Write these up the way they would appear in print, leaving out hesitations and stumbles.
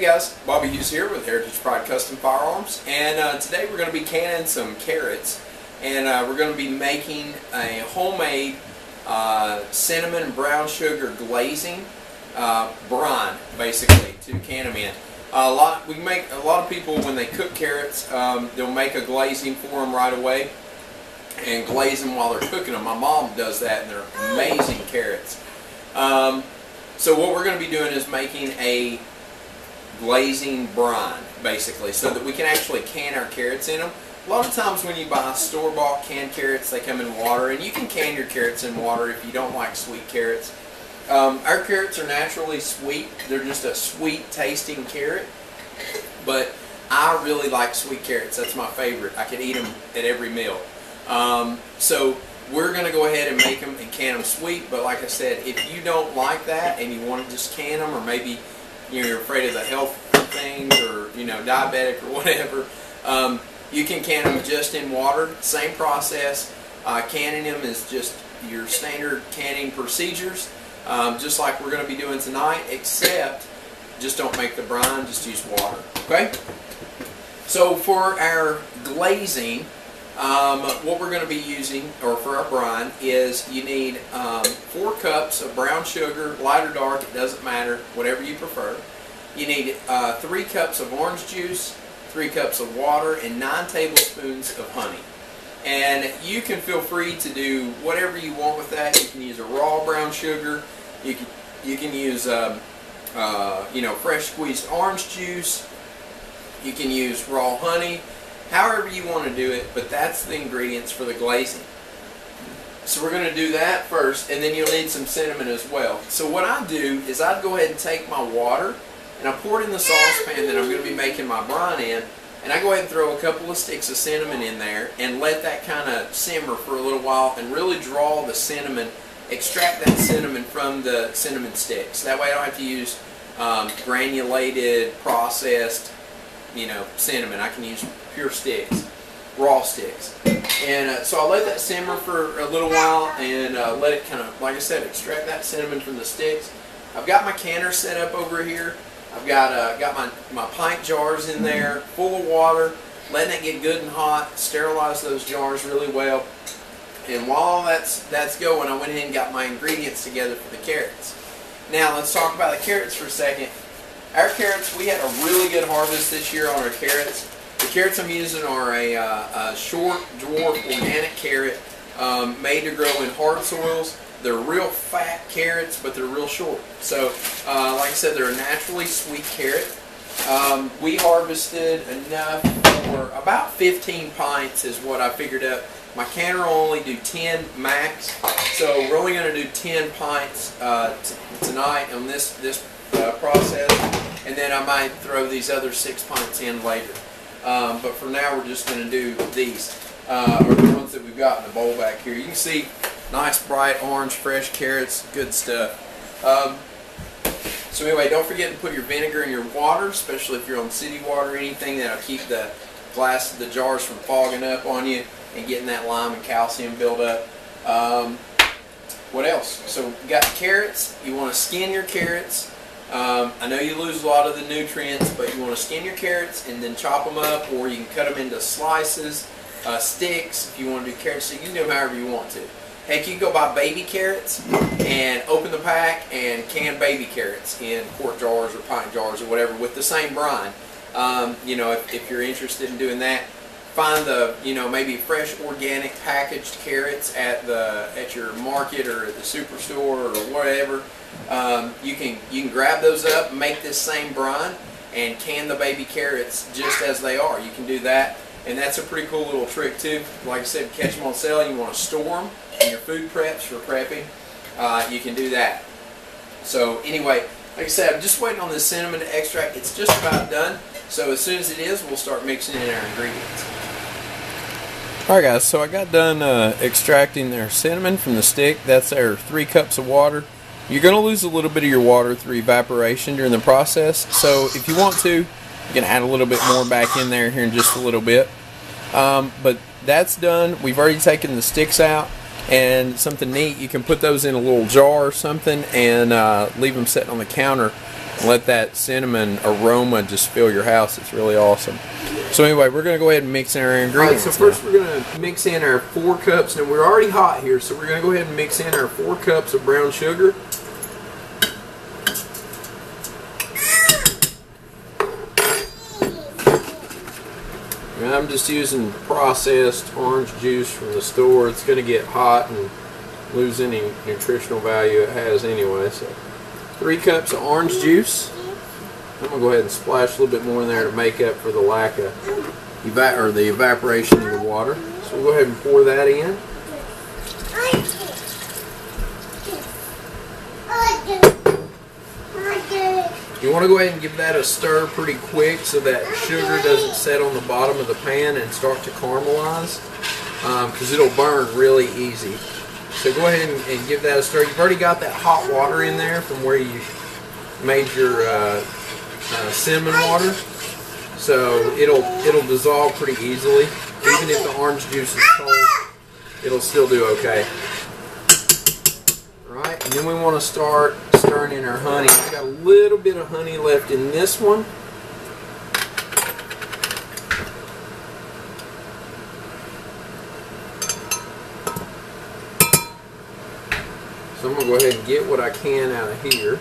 Hey guys, Bobby Hughes here with Pride Custom Firearms, and today we're going to be canning some carrots, and we're going to be making a homemade cinnamon and brown sugar glazing brine, basically, to can them in. A lot of people, when they cook carrots, they'll make a glazing for them right away and glaze them while they're cooking them. My mom does that, and they're amazing carrots. So what we're going to be doing is making a glazing brine, basically, so that we can actually can our carrots in them. A lot of times when you buy store-bought canned carrots, they come in water, and you can can your carrots in water if you don't like sweet carrots. Our carrots are naturally sweet. They're just a sweet tasting carrot, but I really like sweet carrots. That's my favorite. I could eat them at every meal. So we're going to go ahead and make them and can them sweet, but like I said, if you don't like that and you want to just can them, or maybe you're afraid of the health things, or diabetic or whatever, you can can them just in water. Same process. Canning them is just your standard canning procedures, just like we're going to be doing tonight, except just don't make the brine, just use water. Okay? So for our glazing, what we're going to be using, or for our brine, is you need 4 cups of brown sugar, light or dark, it doesn't matter, whatever you prefer. You need 3 cups of orange juice, 3 cups of water, and 9 tablespoons of honey. And you can feel free to do whatever you want with that. You can use a raw brown sugar. You can use fresh squeezed orange juice. You can use raw honey. However you want to do it, but that's the ingredients for the glazing. So we're going to do that first, and then you'll need some cinnamon as well. So what I do is I'd go ahead and take my water, and I pour it in the saucepan that I'm going to be making my brine in, and I go ahead and throw a couple of sticks of cinnamon in there and let that kind of simmer for a little while and really draw the cinnamon, extract that cinnamon from the cinnamon sticks. That way I don't have to use granulated, processed, cinnamon. I can use pure sticks, raw sticks. And so I'll let that simmer for a little while and let it kind of, like I said, extract that cinnamon from the sticks. I've got my canner set up over here. I've got my pint jars in there, full of water, letting it get good and hot, sterilize those jars really well. And while that's going, I went ahead and got my ingredients together for the carrots. Now let's talk about the carrots for a second. Our carrots, we had a really good harvest this year on our carrots. The carrots I'm using are a short dwarf organic carrot made to grow in hard soils. They're real fat carrots, but they're real short. So, like I said, they're a naturally sweet carrot. We harvested enough for about 15 pints is what I figured out. My canner will only do 10 max, so we're only going to do 10 pints tonight on this process, and then I might throw these other 6 pints in later. But for now, we're just going to do these, or the ones that we've got in the bowl back here. You can see nice bright orange fresh carrots, good stuff. So anyway, don't forget to put your vinegar in your water, especially if you're on city water or anything. That'll keep the glass of the jars from fogging up on you and getting that lime and calcium build up. What else? So you got the carrots. You want to skin your carrots. I know you lose a lot of the nutrients, but you want to skin your carrots and then chop them up, or you can cut them into slices, sticks, if you want to do carrots. So you can do them however you want to. Heck, you can go buy baby carrots and open the pack and can baby carrots in quart jars or pint jars or whatever with the same brine. If you're interested in doing that, find the maybe fresh organic packaged carrots at your market or at the superstore or whatever. You can grab those up and make this same brine and can the baby carrots just as they are. You can do that, and that's a pretty cool little trick too. Like I said, catch them on sale. You want to store them in your food preps for prepping. You can do that. So anyway, like I said, I'm just waiting on this cinnamon to extract. It's just about done. So as soon as it is, we'll start mixing in our ingredients. Alright guys, so I got done extracting their cinnamon from the stick. That's our 3 cups of water. You're going to lose a little bit of your water through evaporation during the process. So if you want to, you can add a little bit more back in there here in just a little bit. But that's done. We've already taken the sticks out. And something neat, you can put those in a little jar or something and leave them sitting on the counter Let that cinnamon aroma just fill your house. It's really awesome. So anyway, we're going to go ahead and mix in our ingredients. Alright, so first we're going to mix in our 4 cups. Now we're already hot here, so we're going to go ahead and mix in our 4 cups of brown sugar. And I'm just using processed orange juice from the store. It's going to get hot and lose any nutritional value it has anyway. So 3 cups of orange juice. I'm going to go ahead and splash a little bit more in there to make up for the lack of the evaporation in the water. So we'll go ahead and pour that in. You want to go ahead and give that a stir pretty quick so that sugar doesn't set on the bottom of the pan and start to caramelize, because it'll burn really easy. So go ahead and give that a stir. You've already got that hot water in there from where you made your cinnamon water, so it'll dissolve pretty easily. Even if the orange juice is cold, it'll still do okay. Alright, and then we want to start stirring in our honey. I've got a little bit of honey left in this one. So I'm going to go ahead and get what I can out of here.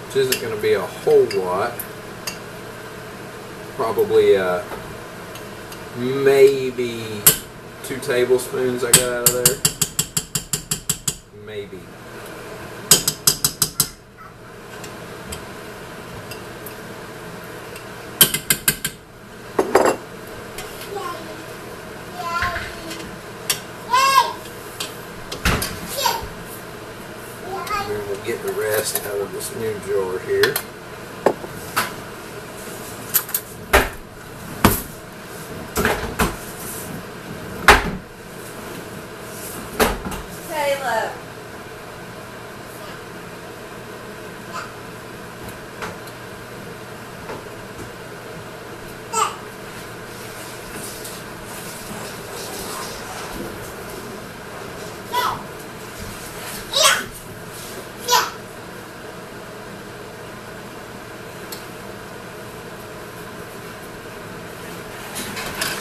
Which isn't going to be a whole lot. Probably maybe 2 tablespoons I got out of there. Maybe. And then we'll get the rest out of this new jar here.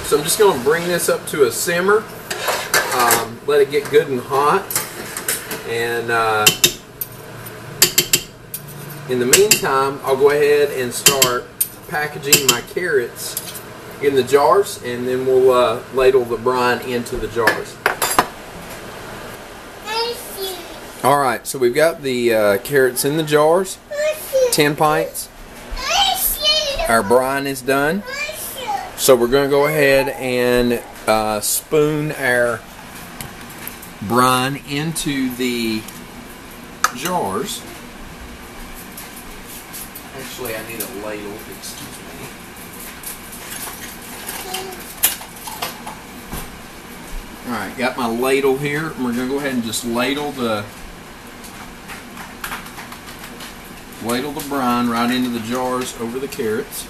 So I'm just going to bring this up to a simmer, let it get good and hot, and in the meantime I'll go ahead and start packaging my carrots in the jars, and then we'll ladle the brine into the jars. Alright, so we've got the carrots in the jars, 10 pints. Our brine is done. So we're going to go ahead and spoon our brine into the jars. Actually, I need a ladle, excuse me. Alright, got my ladle here, and we're going to go ahead and just ladle the brine right into the jars over the carrots.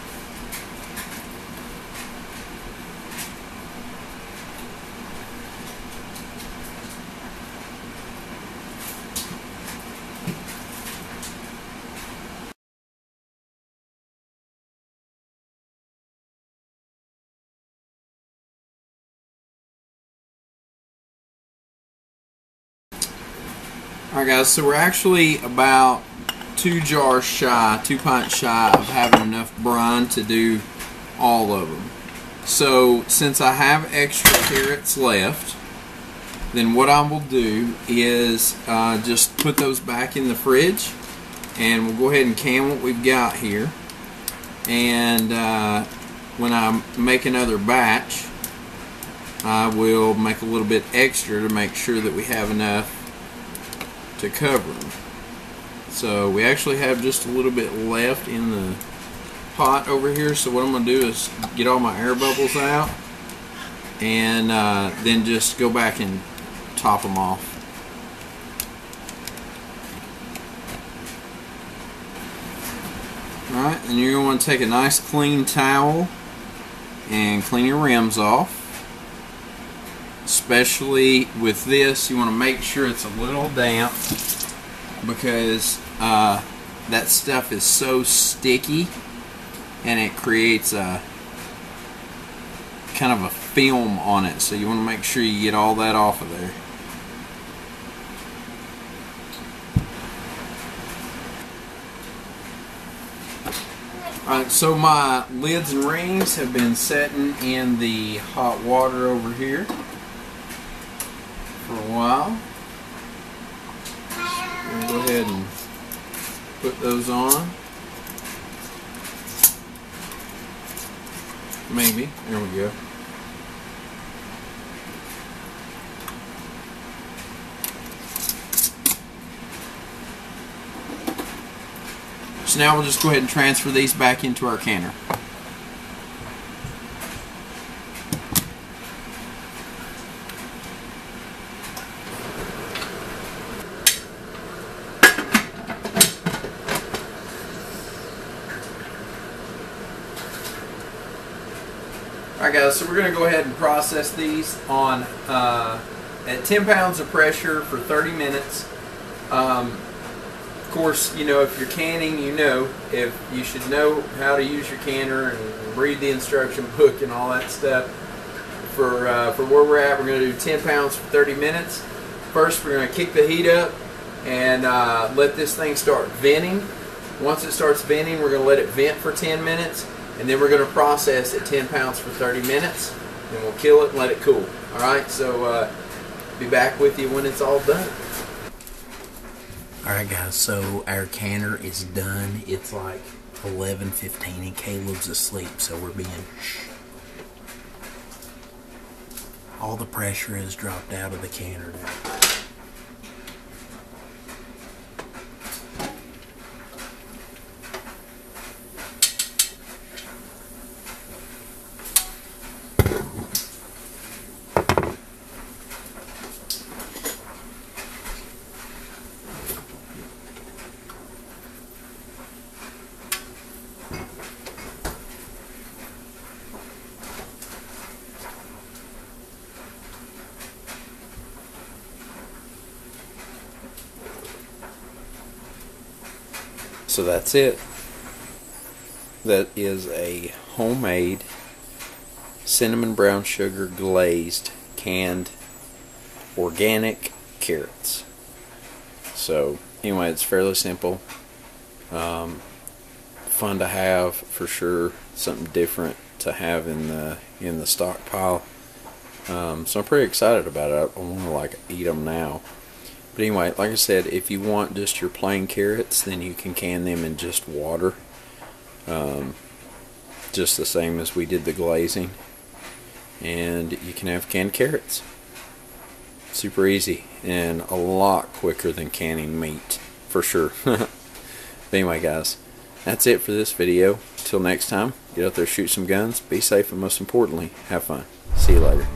Alright guys, so we're actually about 2 pints shy of having enough brine to do all of them. So since I have extra carrots left, then what I will do is just put those back in the fridge, and we'll go ahead and can what we've got here. And when I make another batch, I will make a little bit extra to make sure that we have enough to cover them. So we actually have just a little bit left in the pot over here, so what I'm going to do is get all my air bubbles out and then just go back and top them off. Alright, and you're going to want to take a nice clean towel and clean your rims off. especially with this, you want to make sure it's a little damp, because that stuff is so sticky and it creates a kind of a film on it, so you want to make sure you get all that off of there. Alright, so my lids and rings have been setting in the hot water over here for a while. I'm going to go ahead and put those on. Maybe. There we go. So now we'll just go ahead and transfer these back into our canner. Alright guys, so we're going to go ahead and process these on at 10 pounds of pressure for 30 minutes. Of course, you know, if you're canning, you know, if you should know how to use your canner and read the instruction book and all that stuff. For where we're at, we're going to do 10 pounds for 30 minutes. First, we're going to kick the heat up and let this thing start venting. Once it starts venting, we're going to let it vent for 10 minutes. And then we're going to process at 10 pounds for 30 minutes. And we'll kill it and let it cool. Alright, so be back with you when it's all done. Alright guys, so our canner is done. It's like 11:15 and Caleb's asleep, so we're being shh. All the pressure has dropped out of the canner now. So that's it. That is a homemade cinnamon brown sugar glazed canned organic carrots. So anyway, it's fairly simple, fun to have for sure, something different to have in the stockpile. So I'm pretty excited about it. I want to like eat them now. But anyway, like I said, if you want just your plain carrots, then you can can them in just water. Just the same as we did the glazing. And you can have canned carrots. Super easy and a lot quicker than canning meat, for sure. But anyway guys, that's it for this video. Till next time, get out there, shoot some guns, be safe, and most importantly, have fun. See you later.